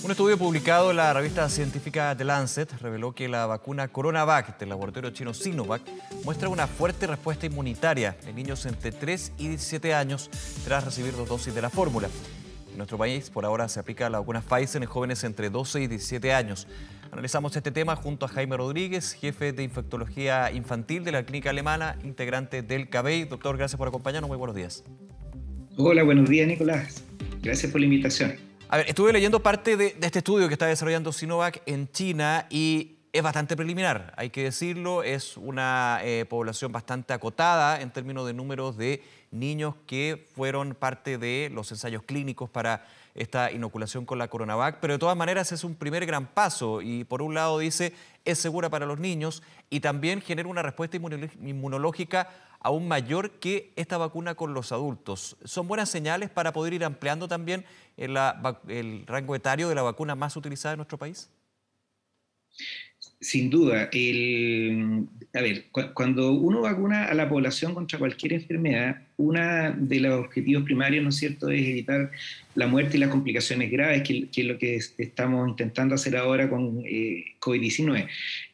Un estudio publicado en la revista científica The Lancet reveló que la vacuna CoronaVac del laboratorio chino Sinovac muestra una fuerte respuesta inmunitaria en niños entre 3 y 17 años tras recibir 2 dosis de la fórmula. En nuestro país, por ahora, se aplica la vacuna Pfizer en jóvenes entre 12 y 17 años. Analizamos este tema junto a Jaime Rodríguez, jefe de infectología infantil de la clínica alemana, integrante del CABEI. Doctor, gracias por acompañarnos. Muy buenos días. Hola, buenos días, Nicolás. Gracias por la invitación. A ver, estuve leyendo parte de este estudio que está desarrollando Sinovac en China y es bastante preliminar, hay que decirlo. Es una población bastante acotada en términos de números de niños que fueron parte de los ensayos clínicos para esta inoculación con la CoronaVac, pero de todas maneras es un primer gran paso y por un lado dice es segura para los niños y también genera una respuesta inmunológica aún mayor que esta vacuna con los adultos. ¿Son buenas señales para poder ir ampliando también el rango etario de la vacuna más utilizada en nuestro país? Sin duda. Cuando uno vacuna a la población contra cualquier enfermedad, uno de los objetivos primarios, ¿no es cierto?, es evitar la muerte y las complicaciones graves, que es lo que estamos intentando hacer ahora con COVID-19.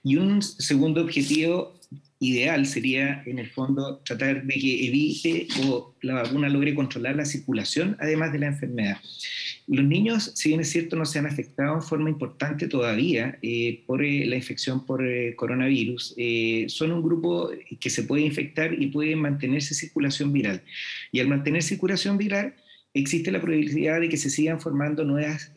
Y un segundo objetivo ideal sería, en el fondo, tratar de que evite o la vacuna logre controlar la circulación, además de la enfermedad. Los niños, si bien es cierto, no se han afectado en forma importante todavía por la infección por coronavirus. Son un grupo que se puede infectar y puede mantenerse circulación viral. Y al mantener circulación viral, existe la probabilidad de que se sigan formando nuevas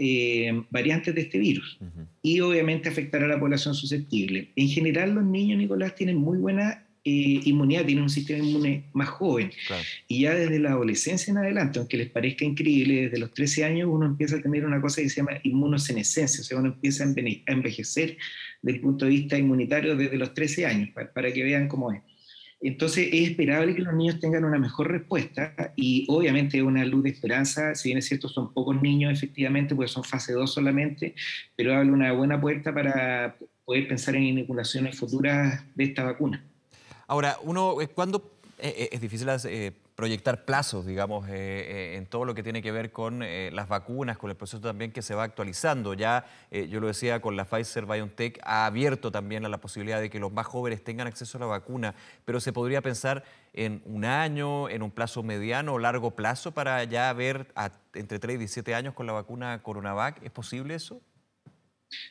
variantes de este virus y obviamente afectar a la población susceptible. En general, los niños, Nicolás, tienen muy buena inmunidad, tienen un sistema inmune más joven. Claro. Y ya desde la adolescencia en adelante, aunque les parezca increíble, desde los 13 años uno empieza a tener una cosa que se llama inmunosenescencia, o sea, uno empieza a envejecer desde el punto de vista inmunitario desde los 13 años, para que vean cómo es. Entonces es esperable que los niños tengan una mejor respuesta y obviamente una luz de esperanza. Si bien es cierto, son pocos niños efectivamente, porque son fase 2 solamente, pero abre una buena puerta para poder pensar en inoculaciones futuras de esta vacuna. Ahora, ¿cuándo es difícil proyectar plazos, digamos, en todo lo que tiene que ver con las vacunas, con el proceso también que se va actualizando? Ya, yo lo decía, con la Pfizer-BioNTech ha abierto también a la posibilidad de que los más jóvenes tengan acceso a la vacuna, pero ¿se podría pensar en un año, en un plazo mediano o largo plazo para ya ver entre 3 y 17 años con la vacuna CoronaVac? ¿Es posible eso?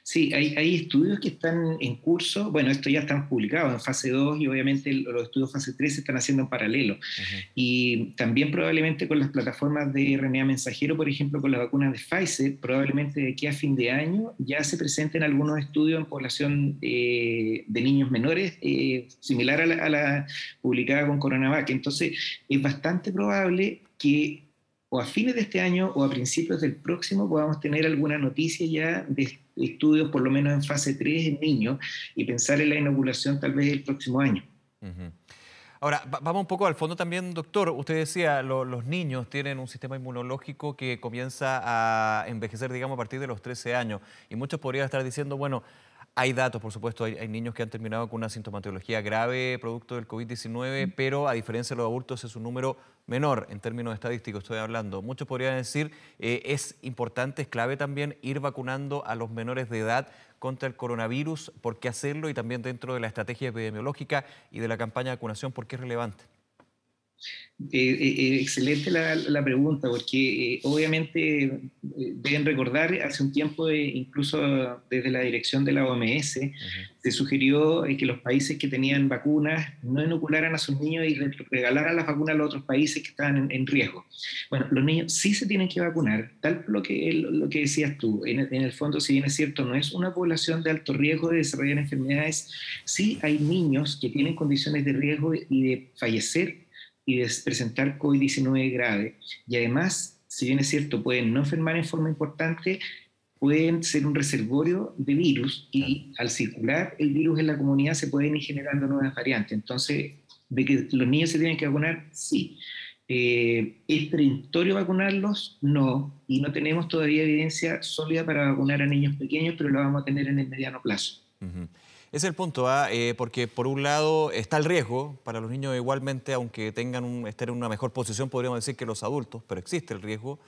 Sí, hay estudios que están en curso. Bueno, estos ya están publicados en fase 2 y obviamente los estudios fase 3 se están haciendo en paralelo. Y también probablemente con las plataformas de RNA mensajero, por ejemplo, con las vacunas de Pfizer, probablemente de aquí a fin de año ya se presenten algunos estudios en población de niños menores, similar a la publicada con CoronaVac. Entonces, es bastante probable que o a fines de este año o a principios del próximo podamos tener alguna noticia ya de estudios, por lo menos en fase 3 en niños, y pensar en la inoculación tal vez el próximo año. Ahora, vamos un poco al fondo también, doctor. Usted decía, los niños tienen un sistema inmunológico que comienza a envejecer, digamos, a partir de los 13 años. Y muchos podrían estar diciendo, bueno, hay datos, por supuesto, hay niños que han terminado con una sintomatología grave producto del COVID-19, pero a diferencia de los adultos es un número menor en términos estadísticos, estoy hablando. Muchos podrían decir, es importante, es clave también ir vacunando a los menores de edad contra el coronavirus. ¿Por qué hacerlo? Y también dentro de la estrategia epidemiológica y de la campaña de vacunación, ¿por qué es relevante? Excelente la pregunta, porque obviamente deben recordar, hace un tiempo, incluso desde la dirección de la OMS, se sugirió que los países que tenían vacunas no inocularan a sus niños y regalaran las vacunas a los otros países que estaban en riesgo. Bueno, los niños sí se tienen que vacunar, tal lo que decías tú. En el fondo, si bien es cierto, no es una población de alto riesgo de desarrollar enfermedades, sí hay niños que tienen condiciones de riesgo y de fallecer y de presentar COVID-19 grave. Y además, si bien es cierto, pueden no enfermar en forma importante, pueden ser un reservorio de virus y al circular el virus en la comunidad se pueden ir generando nuevas variantes. Entonces, ¿de que los niños se tienen que vacunar? Sí. ¿Es peremptorio vacunarlos? No. Y no tenemos todavía evidencia sólida para vacunar a niños pequeños, pero lo vamos a tener en el mediano plazo. Ese es el punto, porque por un lado está el riesgo para los niños igualmente, aunque estén en una mejor posición, podríamos decir, que los adultos, pero existe el riesgo.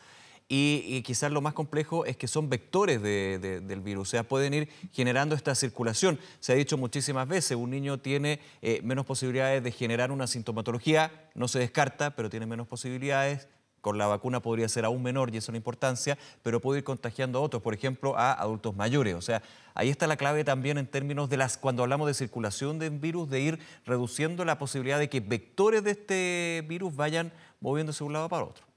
y quizás lo más complejo es que son vectores del virus, o sea, pueden ir generando esta circulación. Se ha dicho muchísimas veces, un niño tiene menos posibilidades de generar una sintomatología, no se descarta, pero tiene menos posibilidades. Con la vacuna podría ser aún menor y eso es la importancia, pero puede ir contagiando a otros, por ejemplo, a adultos mayores. O sea, ahí está la clave también en términos de cuando hablamos de circulación del virus, de ir reduciendo la posibilidad de que vectores de este virus vayan moviéndose de un lado para otro.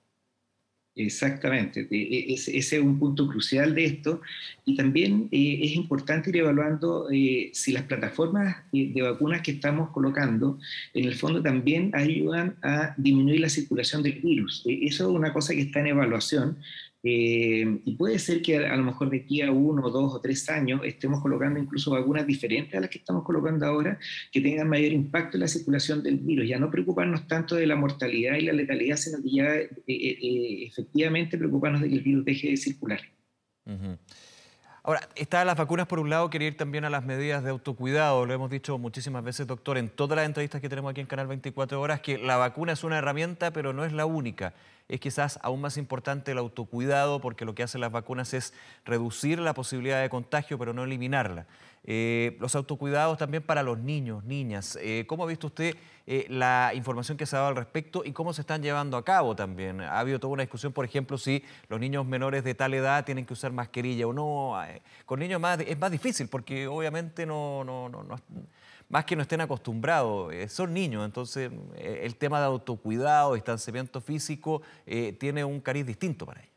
Exactamente, ese es un punto crucial de esto y también es importante ir evaluando si las plataformas de vacunas que estamos colocando en el fondo también ayudan a disminuir la circulación del virus. Eso es una cosa que está en evaluación y puede ser que a lo mejor de aquí a 1, 2 o 3 años estemos colocando incluso vacunas diferentes a las que estamos colocando ahora que tengan mayor impacto en la circulación del virus. Ya no preocuparnos tanto de la mortalidad y la letalidad, sino que ya efectivamente preocuparnos de que el virus deje de circular. Ujú. Ahora, está las vacunas por un lado, quería ir también a las medidas de autocuidado. Lo hemos dicho muchísimas veces, doctor, en todas las entrevistas que tenemos aquí en Canal 24 Horas, que la vacuna es una herramienta, pero no es la única. Es quizás aún más importante el autocuidado, porque lo que hacen las vacunas es reducir la posibilidad de contagio, pero no eliminarla. Los autocuidados también para los niños, niñas. ¿Cómo ha visto usted la información que se ha dado al respecto y cómo se están llevando a cabo también? Ha habido toda una discusión, por ejemplo, si los niños menores de tal edad tienen que usar mascarilla o no. Con niños es más difícil porque obviamente más que no estén acostumbrados, son niños, entonces el tema de autocuidado, distanciamiento físico, tiene un cariz distinto para ellos.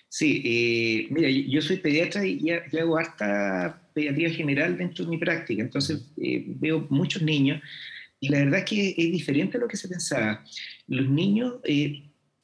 Sí, mira, yo soy pediatra y hago harta pediatría general dentro de mi práctica, entonces veo muchos niños y la verdad es que es diferente a lo que se pensaba. Los niños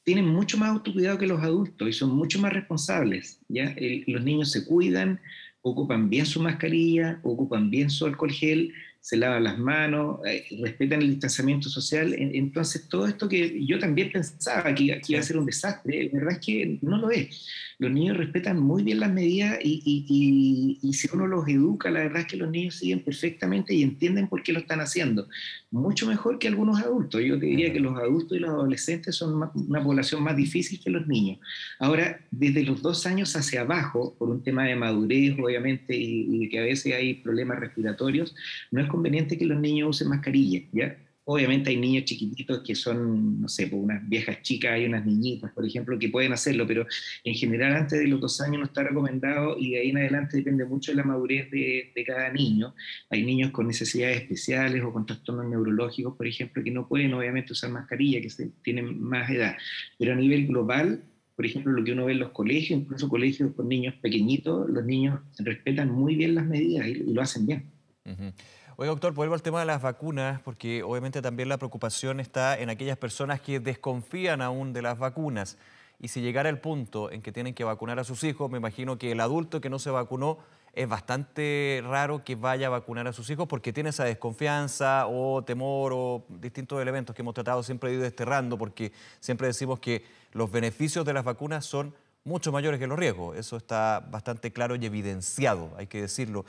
tienen mucho más autocuidado que los adultos y son mucho más responsables, ¿ya? Los niños se cuidan, ocupan bien su mascarilla, ocupan bien su alcohol gel, se lavan las manos, respetan el distanciamiento social. Entonces, todo esto que yo también pensaba que iba a ser un desastre, la verdad es que no lo es. Los niños respetan muy bien las medidas y si uno los educa, la verdad es que los niños siguen perfectamente y entienden por qué lo están haciendo. Mucho mejor que algunos adultos. Yo te diría que los adultos y los adolescentes son una población más difícil que los niños. Ahora, desde los 2 años hacia abajo, por un tema de madurez, obviamente, y que a veces hay problemas respiratorios, no es conveniente que los niños usen mascarilla, ¿ya? Obviamente hay niños chiquititos que son, no sé, pues unas viejas chicas, hay unas niñitas, por ejemplo, que pueden hacerlo, pero en general antes de los 2 años no está recomendado y de ahí en adelante depende mucho de la madurez de cada niño. Hay niños con necesidades especiales o con trastornos neurológicos, por ejemplo, que no pueden obviamente usar mascarilla, que tienen más edad. Pero a nivel global, por ejemplo, lo que uno ve en los colegios, incluso colegios con niños pequeñitos, los niños respetan muy bien las medidas y lo hacen bien. Ujú. Oiga, doctor, vuelvo al tema de las vacunas, porque obviamente también la preocupación está en aquellas personas que desconfían aún de las vacunas. Y si llegara el punto en que tienen que vacunar a sus hijos, me imagino que el adulto que no se vacunó es bastante raro que vaya a vacunar a sus hijos porque tiene esa desconfianza o temor o distintos elementos que hemos tratado siempre de ir desterrando, porque siempre decimos que los beneficios de las vacunas son mucho mayores que los riesgos. Eso está bastante claro y evidenciado, hay que decirlo.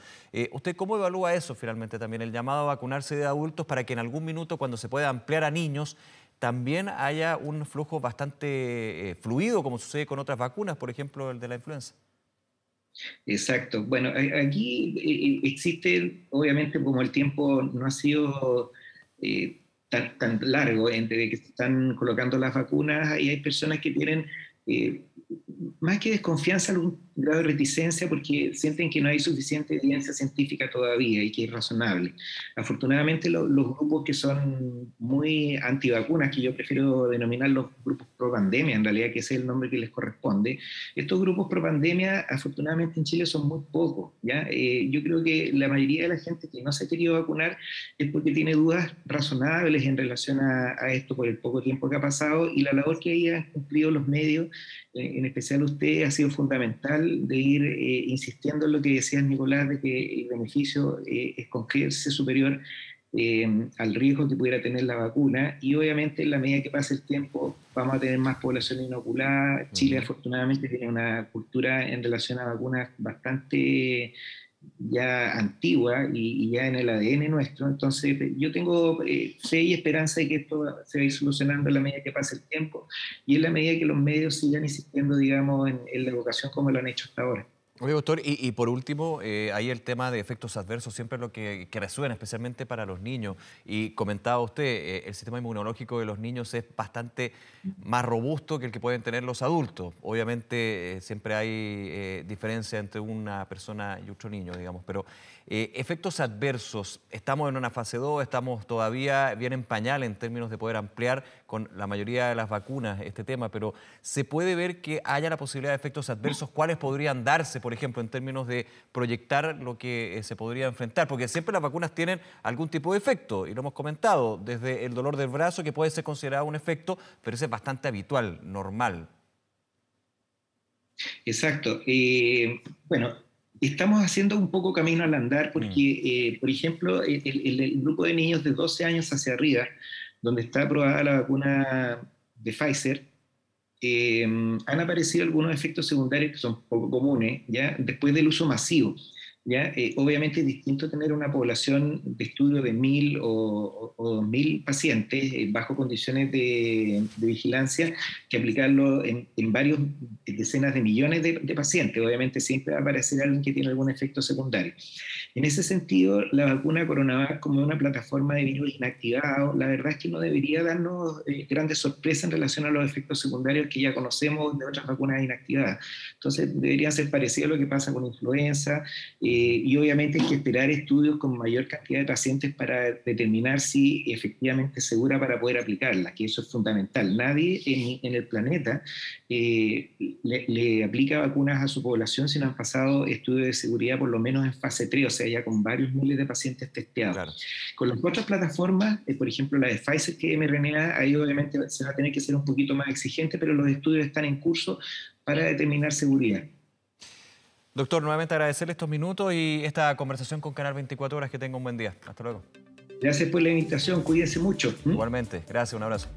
¿Usted cómo evalúa eso finalmente también, el llamado a vacunarse de adultos para que en algún minuto, cuando se pueda ampliar a niños, también haya un flujo bastante fluido, como sucede con otras vacunas, por ejemplo, el de la influenza? Exacto. Bueno, aquí existe, obviamente, como el tiempo no ha sido tan largo entre que se están colocando las vacunas, y hay personas que tienen eh, más que desconfianza, algún grado de reticencia porque sienten que no hay suficiente evidencia científica todavía y que es razonable. Afortunadamente, los grupos que son muy antivacunas, que yo prefiero denominar los grupos pro pandemia, en realidad, que ese es el nombre que les corresponde, estos grupos pro pandemia, afortunadamente en Chile son muy pocos, ¿ya? Yo creo que la mayoría de la gente que no se ha querido vacunar es porque tiene dudas razonables en relación a esto por el poco tiempo que ha pasado y la labor que hayan cumplido los medios, en especial usted, ha sido fundamental de ir insistiendo en lo que decías, Nicolás, de que el beneficio es con crecerse superior al riesgo que pudiera tener la vacuna y obviamente en la medida que pase el tiempo vamos a tener más población inoculada. Chile Ujú. afortunadamente tiene una cultura en relación a vacunas bastante ya antigua y ya en el ADN nuestro. Entonces, yo tengo fe y esperanza de que esto se va a ir solucionando en la medida que pase el tiempo y en la medida que los medios sigan insistiendo, digamos, en la educación como lo han hecho hasta ahora. Oye, doctor, y por último, ahí el tema de efectos adversos siempre es lo que resuena, especialmente para los niños. Y comentaba usted, el sistema inmunológico de los niños es bastante más robusto que el que pueden tener los adultos. Obviamente, siempre hay diferencia entre una persona y otro niño, digamos, pero efectos adversos, estamos en una fase 2, estamos todavía bien en pañal en términos de poder ampliar con la mayoría de las vacunas este tema, pero ¿se puede ver que haya la posibilidad de efectos adversos? ¿Cuáles podrían darse, por ejemplo, en términos de proyectar lo que se podría enfrentar? Porque siempre las vacunas tienen algún tipo de efecto, y lo hemos comentado, desde el dolor del brazo, que puede ser considerado un efecto, pero ese es bastante habitual, normal. Exacto. Bueno, estamos haciendo un poco camino al andar porque, por ejemplo, el grupo de niños de 12 años hacia arriba, donde está aprobada la vacuna de Pfizer, han aparecido algunos efectos secundarios que son poco comunes, ¿ya? Después del uso masivo. ¿Ya? Obviamente es distinto tener una población de estudio de 1.000 o 2.000 pacientes bajo condiciones de vigilancia que aplicarlo en varios decenas de millones de pacientes. Obviamente siempre va a aparecer alguien que tiene algún efecto secundario. En ese sentido, la vacuna Coronavac como una plataforma de virus inactivado, la verdad es que no debería darnos grandes sorpresas en relación a los efectos secundarios que ya conocemos de otras vacunas inactivadas. Entonces deberían ser parecidos a lo que pasa con influenza. Y obviamente hay que esperar estudios con mayor cantidad de pacientes para determinar si efectivamente es segura para poder aplicarla, que eso es fundamental. Nadie en el planeta le aplica vacunas a su población si no han pasado estudios de seguridad por lo menos en fase 3, o sea, ya con varios miles de pacientes testeados. Claro. Con las otras plataformas, por ejemplo la de Pfizer, que es mRNA, ahí obviamente se va a tener que ser un poquito más exigente, pero los estudios están en curso para determinar seguridad. Doctor, nuevamente agradecerle estos minutos y esta conversación con Canal 24 Horas. Que tenga un buen día. Hasta luego. Gracias por la invitación, cuídense mucho. Igualmente, gracias, un abrazo.